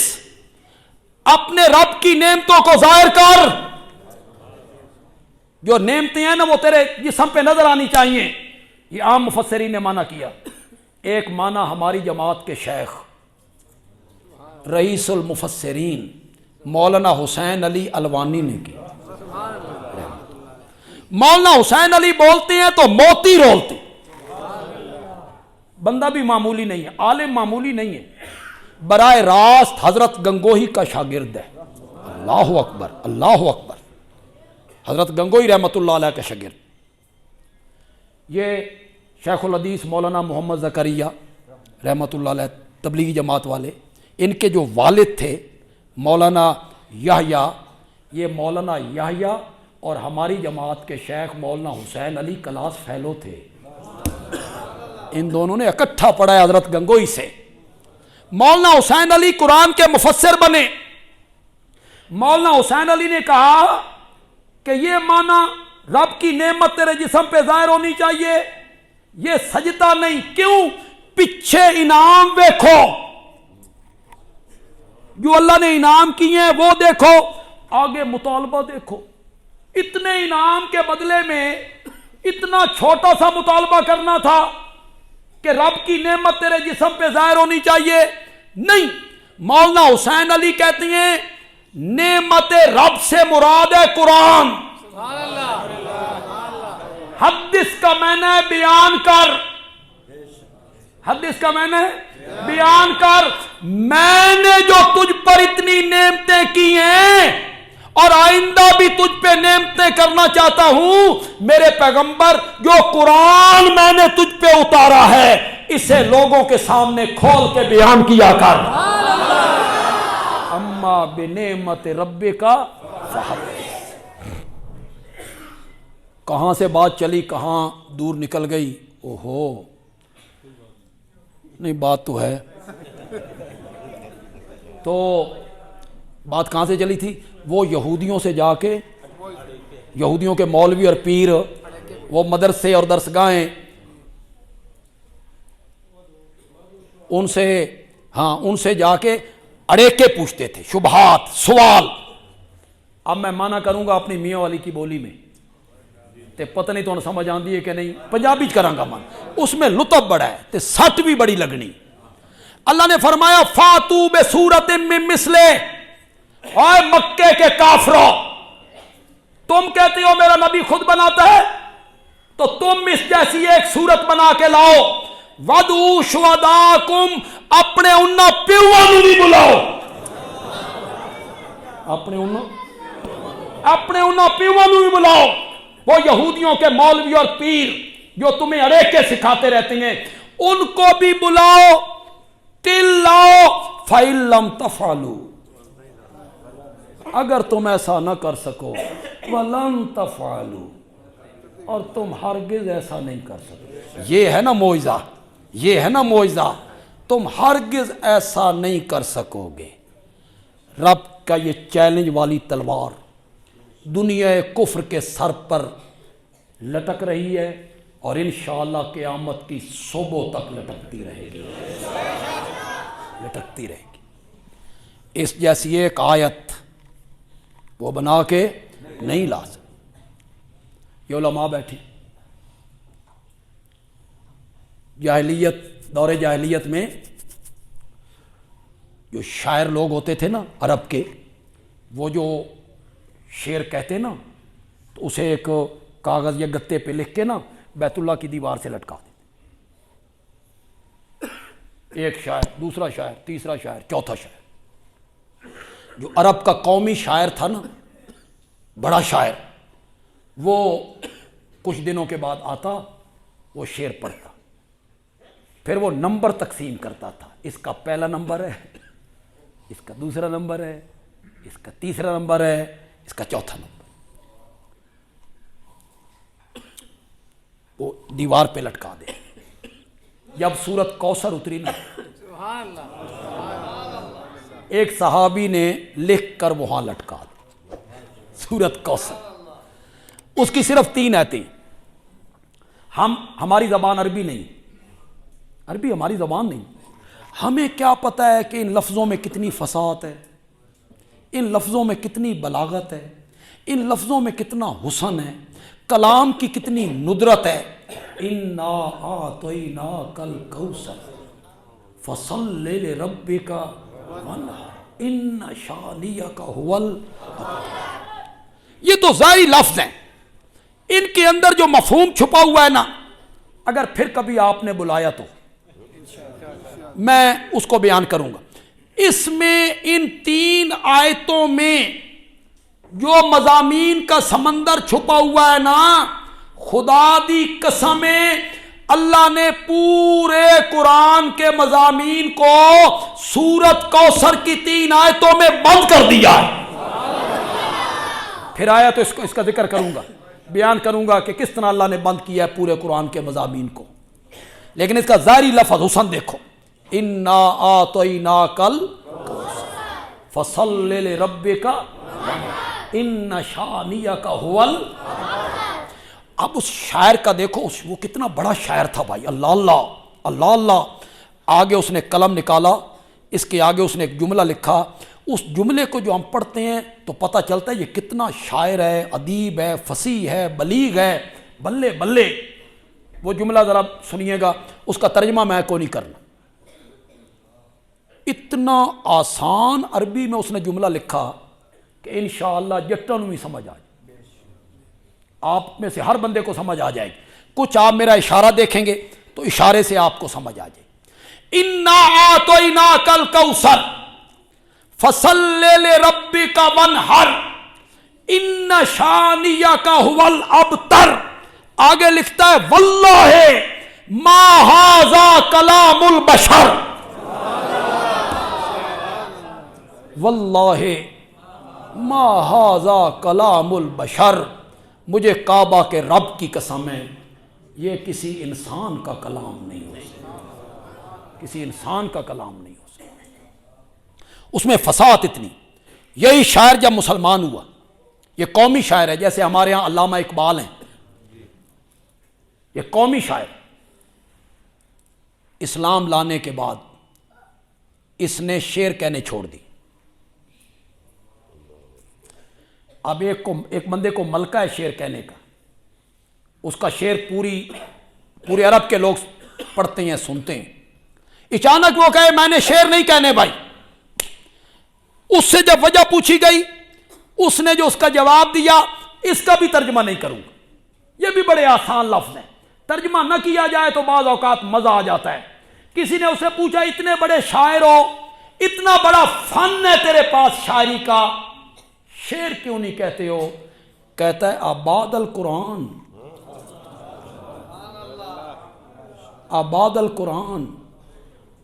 اپنے رب کی نعمتوں کو ظاہر کر. جو نعمتیں ہیں نا وہ تیرے جسم پہ نظر آنی چاہیے. یہ عام مفسرین نے معنی کیا. ایک معنی ہماری جماعت کے شیخ رئیس المفسرین مولانا حسین علی الوانی نے کی. مولانا حسین علی بولتے ہیں تو موتی رولتے. بندہ بھی معمولی نہیں ہے, عالم معمولی نہیں ہے, براہ راست حضرت گنگوہی کا شاگرد ہے. اللہ اکبر, اللہ اکبر. حضرت گنگوہی رحمۃ اللہ علیہ کا شاگرد. یہ شیخ الحدیث مولانا محمد زکریا رحمۃ اللہ علیہ تبلیغی جماعت والے, ان کے جو والد تھے مولانا یحییٰ, یہ مولانا یحییٰ اور ہماری جماعت کے شیخ مولانا حسین علی کلاس فیلو تھے. ان دونوں نے اکٹھا پڑھا ہے حضرت گنگوہی سے. مولانا حسین علی قرآن کے مفسر بنے. مولانا حسین علی نے کہا کہ یہ معنی رب کی نعمت تیرے جسم پہ ظاہر ہونی چاہیے, یہ سجدہ نہیں. کیوں؟ پیچھے انعام دیکھو, جو اللہ نے انعام کیے ہیں وہ دیکھو, آگے مطالبہ دیکھو. اتنے انعام کے بدلے میں اتنا چھوٹا سا مطالبہ کرنا تھا کہ رب کی نعمت تیرے جسم پہ ظاہر ہونی چاہیے. نہیں, مولانا حسین علی کہتے ہیں نعمت رب سے مراد ہے قرآن. حدیث کا معنی ہے بیان کر. حدیث کا معنی ہے بیان کر. میں نے جو تجھ پر اتنی نعمتیں کی ہیں اور آئندہ بھی تجھ پہ نعمتیں کرنا چاہتا ہوں, میرے پیغمبر جو قرآن میں نے تجھ پہ اتارا ہے اسے لوگوں کے سامنے کھول کے بیان کیا کر. اما بنعمت ربک فحدث. کہاں سے بات چلی کہاں دور نکل گئی. اوہو, نہیں بات تو ہے. تو بات کہاں سے چلی تھی؟ وہ یہودیوں سے جا کے, یہودیوں کے مولوی اور پیر, وہ مدرسے اور درسگاہیں, ان سے جا کے اڑیکے پوچھتے تھے, شبہات, سوال. اب میں مانا کروں گا اپنی میاں والی کی بولی میں, تے پتہ نہیں تو سمجھ آندی ہے کہ نہیں, پنجابی کراں گا من, اس میں لطف بڑا ہے تے سٹ بھی بڑی لگنی. اللہ نے فرمایا فاتو بسورۃ من مثلہ. اے مکے کے کافروں, تم کہتے ہو میرا نبی خود بناتا ہے, تو تم اس جیسی ایک صورت بنا کے لاؤ. وَدْعُوا شُهَدَاءَكُمْ, اپنے انہاں پیواں نوں بھی بلاؤ. اپنے انہاں پیواں نوں بھی بلاؤ. وہ یہودیوں کے مولوی اور پیر جو تمہیں اڑیکے سکھاتے رہتے ہیں ان کو بھی بلاؤ. تل لاؤ. فَإِن لَمْ تَفْعَلُوا, اگر تم ایسا نہ کر سکو, وَلَن تَفْعَلُوا, اور تم ہرگز ایسا نہیں کر سکو. یہ ہے نا معجزہ, یہ ہے نا معجزہ. تم ہرگز ایسا نہیں کر سکو گے. رب کا یہ چیلنج والی تلوار دنیا کفر کے سر پر لٹک رہی ہے اور انشاءاللہ قیامت کی صبح تک لٹکتی رہے گی, لٹکتی رہے گی. اس جیسی ایک آیت وہ بنا کے نہیں لا سکتے. یہ علماء بیٹھے دور جاہلیت میں جو شاعر لوگ ہوتے تھے نا عرب کے، وہ جو شعر کہتے نا تو اسے ایک کاغذ یا گتے پہ لکھ کے نا بیت اللہ کی دیوار سے لٹکا دیتے. ایک شاعر، دوسرا شاعر، تیسرا شاعر، چوتھا شاعر. جو عرب کا قومی شاعر تھا نا، بڑا شاعر، وہ کچھ دنوں کے بعد آتا، وہ شعر پڑھتا، پھر وہ نمبر تقسیم کرتا تھا. اس کا پہلا نمبر ہے، اس کا دوسرا نمبر ہے، اس کا تیسرا نمبر ہے، اس کا چوتھا نمبر. وہ دیوار پہ لٹکا دے. جب سورت کوثر اتری نا،
سبحان اللہ.
ایک صحابی نے لکھ کر وہاں لٹکا دی سورت کوثر. اس کی صرف 3 آیتیں. ہماری زبان عربی نہیں، عربی ہماری زبان نہیں. ہمیں کیا پتہ ہے کہ ان لفظوں میں کتنی فصاحت ہے، ان لفظوں میں کتنی بلاغت ہے، ان لفظوں میں کتنا حسن ہے، کلام کی کتنی ندرت ہے. انا اعطیناک الکوثر فصل لربک وانحر ان شانئک هو الابتر. یہ تو ظاہری لفظ ہیں، ان کے اندر جو مفہوم چھپا ہوا ہے نا، اگر پھر کبھی آپ نے بلایا تو میں اس کو بیان کروں گا. اس میں ان 3 آیتوں میں جو مضامین کا سمندر چھپا ہوا ہے نا، خدا دی قسم، اللہ نے پورے قرآن کے مضامین کو سورت کوثر کی 3 آیتوں میں بند کر دیا ہے. پھر آیا تو اس کا ذکر کروں گا، بیان کروں گا کہ کس طرح اللہ نے بند کیا ہے پورے قرآن کے مضامین کو. لیکن اس کا ظاہری لفظ حسن دیکھو، انا اعطیناک الکوثر فصل لربک ان شانئک هو الابتر. اب اس شاعر کا دیکھو، وہ کتنا بڑا شاعر تھا بھائی. اللہ اللہ اللہ اللہ. آگے اس نے قلم نکالا، اس کے آگے اس نے ایک جملہ لکھا. اس جملے کو جو ہم پڑھتے ہیں تو پتہ چلتا ہے یہ کتنا شاعر ہے، ادیب ہے، فصیح ہے، بلیغ ہے. بلے بلے. وہ جملہ ذرا سنیے گا، اس کا ترجمہ میں کو نہیں کرنا. اتنا آسان عربی میں اس نے جملہ لکھا کہ انشاءاللہ جٹن بھی سمجھ آ جائے، آپ میں سے ہر بندے کو سمجھ آ جائے گی. کچھ آپ میرا اشارہ دیکھیں گے تو اشارے سے آپ کو سمجھ آ جائے. انا اعطیناک الکوثر فصل لربک وانحر ان شانئک هو الابتر. آگے لکھتا ہے واللہ ما ھذا کلام البشر. واللہ ما ھذا کلام البشر. مجھے کعبہ کے رب کی قسم ہے، یہ کسی انسان کا کلام نہیں ہو سکتا، کسی انسان کا کلام نہیں ہو سکتا. اس میں فصاحت اتنی. یہی شاعر جب مسلمان ہوا، یہ قومی شاعر ہے، جیسے ہمارے ہاں علامہ اقبال ہیں، یہ قومی شاعر. اسلام لانے کے بعد اس نے شعر کہنے چھوڑ دی. اب ایک بندے کو ملکہ ہے شعر کہنے کا، اس کا شعر پورے عرب کے لوگ پڑھتے ہیں، سنتے ہیں. اچانک وہ کہے میں نے شعر نہیں کہنے بھائی. اس سے جب وجہ پوچھی گئی، اس نے جو اس کا جواب دیا، اس کا بھی ترجمہ نہیں کروں گا. یہ بھی بڑے آسان لفظ ہیں، ترجمہ نہ کیا جائے تو بعض اوقات مزہ آ جاتا ہے. کسی نے اسے پوچھا اتنے بڑے شاعر ہو، اتنا بڑا فن ہے تیرے پاس شاعری کا، شعر کیوں نہیں کہتے ہو؟ کہتا ہے آباد القرآن، آباد القرآن.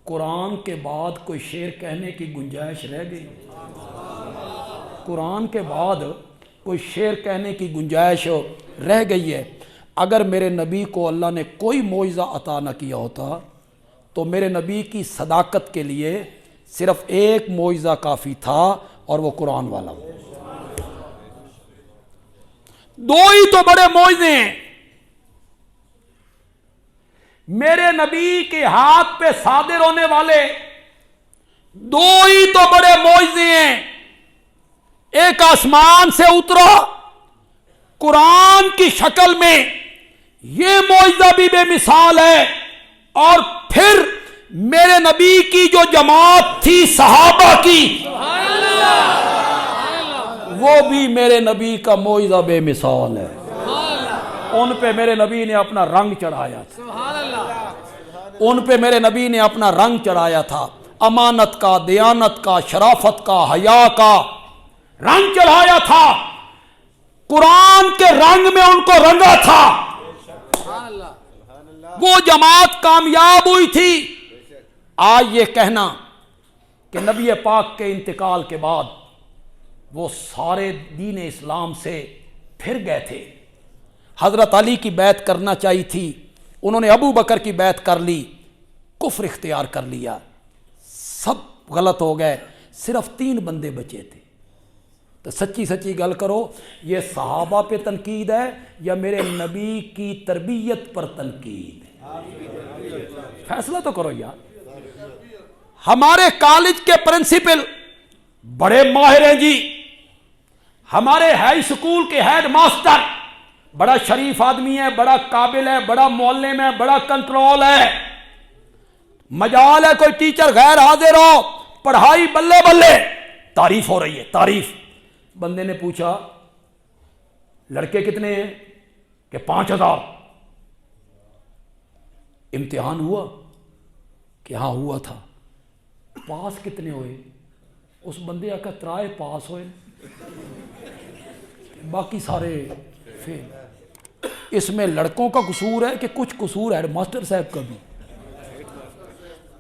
قرآن کے بعد کوئی شعر کہنے کی گنجائش رہ گئی؟ قرآن کے بعد کوئی شعر کہنے کی گنجائش رہ گئی ہے؟ اگر میرے نبی کو اللہ نے کوئی معجزہ عطا نہ کیا ہوتا تو میرے نبی کی صداقت کے لیے صرف ایک معجزہ کافی تھا، اور وہ قرآن والا. 2 ہی تو بڑے معجزے ہیں. میرے نبی کے ہاتھ پہ صادر ہونے والے 2 ہی تو بڑے معجزے ہیں. ایک آسمان سے اترا قرآن کی شکل میں، یہ معجزہ بھی بے مثال ہے، اور پھر میرے نبی کی جو جماعت تھی صحابہ کی، وہ بھی میرے نبی کا معجزہ بے مثال ہے۔ ان پہ میرے نبی نے اپنا رنگ چڑھایا تھا، ان پہ میرے نبی نے اپنا رنگ چڑھایا تھا، امانت کا، دیانت کا، شرافت کا، حیا کا رنگ چڑھایا تھا، قرآن کے رنگ میں ان کو رنگا تھا۔ وہ جماعت کامیاب ہوئی تھی۔ آج یہ کہنا کہ نبی پاک کے انتقال کے بعد وہ سارے دین اسلام سے پھر گئے تھے، حضرت علی کی بیعت کرنا چاہیے تھی، انہوں نے ابو بکر کی بیعت کر لی، کفر اختیار کر لیا، سب غلط ہو گئے، صرف 3 بندے بچے تھے۔ تو سچی سچی گل کرو، یہ صحابہ پہ تنقید ہے یا میرے نبی کی تربیت پر تنقید ہے؟ فیصلہ تو کرو یار۔ ہمارے کالج کے پرنسپل بڑے ماہر ہیں جی، ہمارے ہائی اسکول کے ہیڈ ماسٹر بڑا شریف آدمی ہے، بڑا قابل ہے، بڑا معلم ہے، بڑا کنٹرول ہے، مجال ہے کوئی ٹیچر غیر حاضر ہو، پڑھائی بلے بلے، تعریف ہو رہی ہے، تعریف۔ بندے نے پوچھا لڑکے کتنے ہیں؟ کہ 5000۔ امتحان ہوا؟ کہ ہاں ہوا تھا۔ پاس کتنے ہوئے؟ اس بندے کا ترائے پاس ہوئے، باقی سارے فیل۔ اس میں لڑکوں کا قصور ہے کہ کچھ قصور ہے ماسٹر صاحب کا بھی؟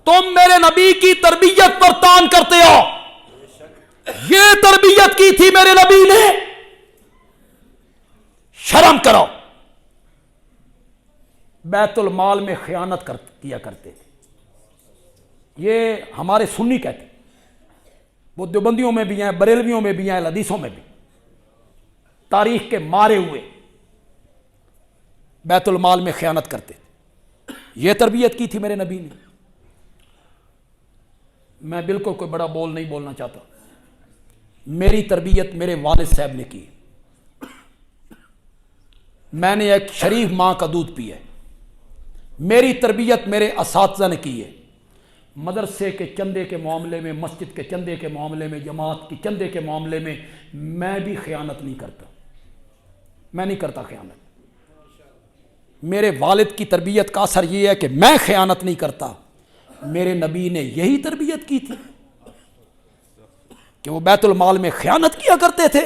تم میرے نبی کی تربیت پر تان کرتے ہو، یہ تربیت کی تھی میرے نبی نے، شرم کرو۔ بیت المال میں خیانت کیا کرتے تھے، یہ ہمارے سنی کہتے ہیں، وہ دیوبندیوں میں بھی ہیں، بریلویوں میں بھی ہیں، حدیثوں میں بھی، تاریخ کے مارے ہوئے بیت المال میں خیانت کرتے تھے، یہ تربیت کی تھی میرے نبی نے۔ میں بالکل کوئی بڑا بول نہیں بولنا چاہتا، میری تربیت میرے والد صاحب نے کی، میں نے ایک شریف ماں کا دودھ پیا ہے، میری تربیت میرے اساتذہ نے کی ہے، مدرسے کے چندے کے معاملے میں، مسجد کے چندے کے معاملے میں، جماعت کی چندے کے معاملے میں میں بھی خیانت نہیں کرتا، میں نہیں کرتا خیانت۔ میرے والد کی تربیت کا اثر یہ ہے کہ میں خیانت نہیں کرتا، میرے نبی نے یہی تربیت کی تھی کہ وہ بیت المال میں خیانت کیا کرتے تھے،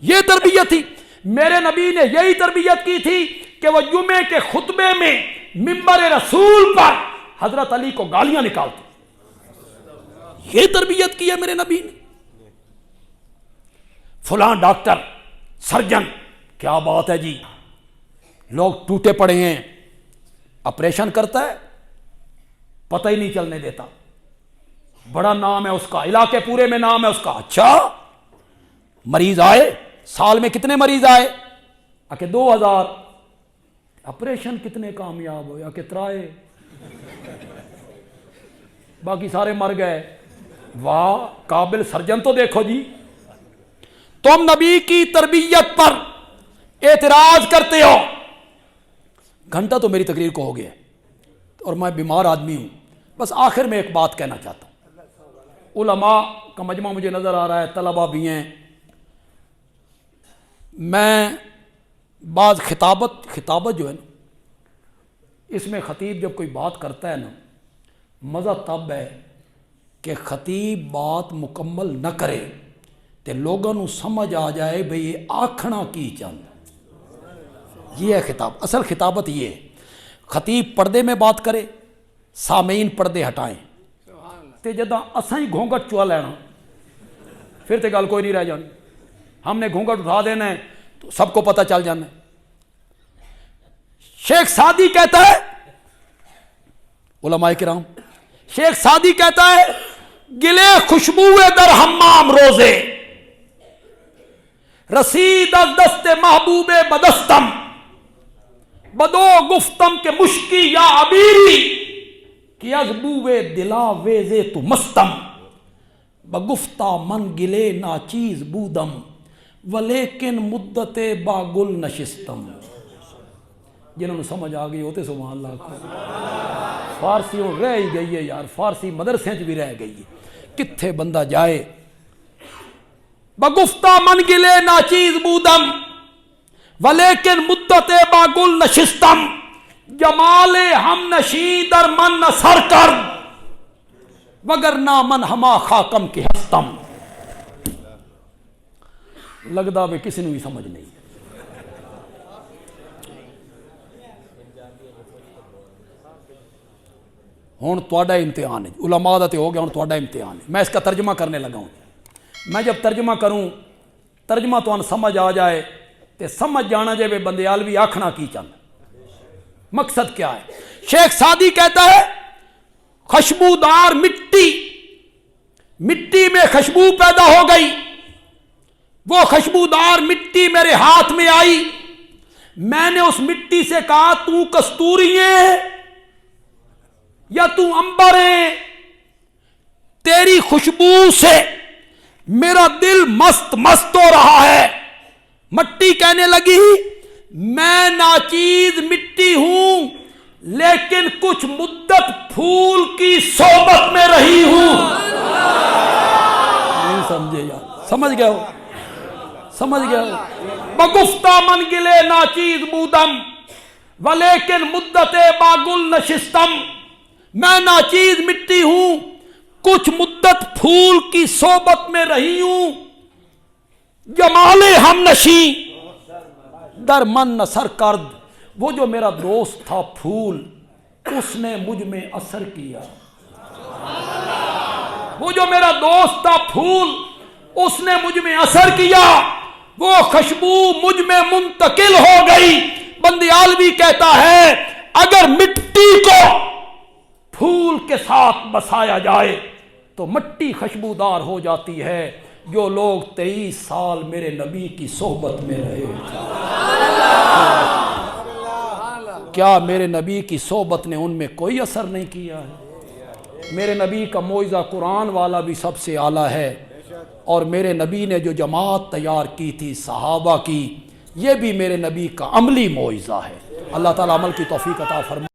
یہ تربیت تھی۔ میرے نبی نے یہی تربیت کی تھی کہ وہ جمعے کے خطبے میں منبر رسول پر حضرت علی کو گالیاں نکالتے، یہ تربیت کی ہے میرے نبی نے۔ فلاں ڈاکٹر، سرجن، کیا بات ہے جی، لوگ ٹوٹے پڑے ہیں، آپریشن کرتا ہے، پتہ ہی نہیں چلنے دیتا، بڑا نام ہے اس کا، علاقے پورے میں نام ہے اس کا۔ اچھا مریض آئے، سال میں کتنے مریض آئے؟ کہ 2000۔ آپریشن کتنے کامیاب ہوئے؟ کہ 3، باقی سارے مر گئے۔ واہ، قابل سرجن تو دیکھو جی۔ تم نبی کی تربیت پر اعتراض کرتے ہو۔ گھنٹہ تو میری تقریر کو ہو گیا اور میں بیمار آدمی ہوں، بس آخر میں ایک بات کہنا چاہتا ہوں۔ علماء کا مجمع مجھے نظر آ رہا ہے، طلباء بھی ہیں، میں بعض خطابت جو ہے نا، اس میں خطیب جب کوئی بات کرتا ہے نا، مزہ تب ہے کہ خطیب بات مکمل نہ کرے تے لوگوں نو سمجھ آ جائے بھئی یہ آکھنا کی چاہتا، یہ ہے خطاب۔ اصل خطابت یہ ہے، خطیب پردے میں بات کرے، سامعین پردے ہٹائیں، تے جداں اساں ہی گھونگٹ چوا لینا، پھر تے گل کوئی نہیں رہ جانی، ہم نے گھونگٹ اٹھا دینا ہے تو سب کو پتہ چل جانا ہے۔ شیخ سعدی کہتا ہے، علماء کرام، شیخ سعدی کہتا ہے، گلے خوشبوئے در حمام روزے، رسید از دست محبوب بدستم، بدو گفتم کہ مشکی یا عبیری، کہ از بوئے دلا ویزے تو مستم، بگفتہ من گلے ناچیز بودم ولیکن مدت باگل نشستم. جنہوں نے سمجھ آ گئی ہوتے سبحان اللہ کو. فارسیوں رہ ہی گئی ہے یار, فارسی مدرسے بھی رہ گئی ہے, کتھے بندہ جائے. بگفتہ من گلے ناچیز بودم ولیکن مدت باگل نشستم. جمال ہم نشیں در من نثر کر وگرنہ من ہما خاکم کی ہستم. لگدا بھی کسی نے بھی سمجھ نہیں. ہوں تہاڈا امتحان ہے, علماء دا تے ہو گیا, ہوں تہاڈا امتحان ہے. میں اس کا ترجمہ کرنے لگا ہوں. میں جب ترجمہ کروں, ترجمہ تو ان سمجھ آ جائے تے سمجھ جانا جائے بندیالوی آکھنا کی چاہتا, مقصد کیا ہے. شیخ سعدی کہتا ہے خوشبودار مٹی, مٹی میں خوشبو پیدا ہو گئی, وہ خوشبودار مٹی میرے ہاتھ میں آئی. میں نے اس مٹی سے کہا تو کستوری ہے یا تو عنبر ہے, تیری خوشبو سے میرا دل مست مست ہو رہا ہے. مٹی کہنے لگی میں ناچیز مٹی ہوں لیکن کچھ مدت پھول کی صحبت میں رہی ہوں. نہیں سمجھے یار, سمجھ گئے ہو, سمجھ گئے ہو. بگفتہ من گلے ناچیز بودم ولیکن مدت باگل نشستم. میں ناچیز مٹی ہوں, کچھ مدت پھول کی صحبت میں رہی ہوں. جمال ہم نشیں در من نثر کرد. وہ جو میرا دوست تھا پھول, اس نے مجھ میں اثر کیا. وہ جو میرا دوست تھا پھول, اس نے مجھ میں اثر کیا. وہ خوشبو مجھ میں منتقل ہو گئی. بندیالوی کہتا ہے اگر مٹی کو پھول کے ساتھ بسایا جائے تو مٹی خوشبودار ہو جاتی ہے. جو لوگ 23 سال میرے نبی کی صحبت میں رہے, کیا میرے نبی کی صحبت نے ان میں کوئی اثر نہیں کیا ہے؟ میرے نبی کا معجزہ قرآن والا بھی سب سے اعلیٰ ہے, اور میرے نبی نے جو جماعت تیار کی تھی صحابہ کی, یہ بھی میرے نبی کا عملی معجزہ ہے. اللہ تعالیٰ عمل کی توفیق عطا فرمائے.